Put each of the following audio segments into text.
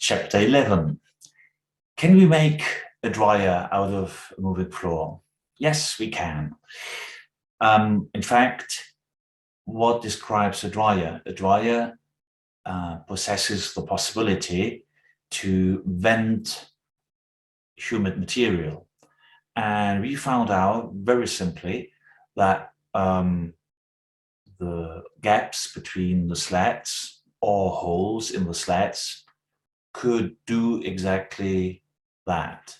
Chapter 11. Can we make a dryer out of a moving floor? Yes, we can. In fact, what describes a dryer? A dryer possesses the possibility to vent humid material. And we found out very simply that the gaps between the slats or holes in the slats could do exactly that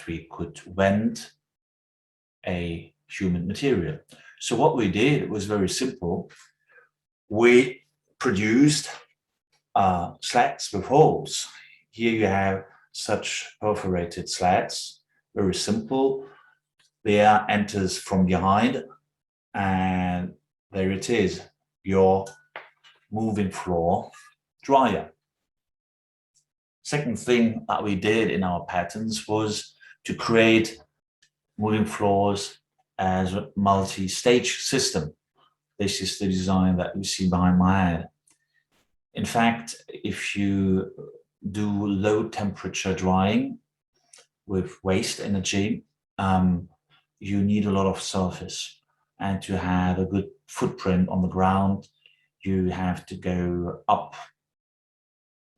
we could vent a humid material. So what we did was very simple. We produced slats with holes. Here you have such perforated slats, very simple. The air enters from behind, and there it is, your moving floor dryer. Second thing that we did in our patterns was to create moving floors as a multi-stage system. This is the design that you see behind my head. In fact, if you do low temperature drying with waste energy, you need a lot of surface. And to have a good footprint on the ground, you have to go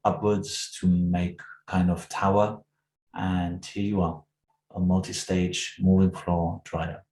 upwards to make kind of tower. And here you are, a multi-stage moving floor dryer.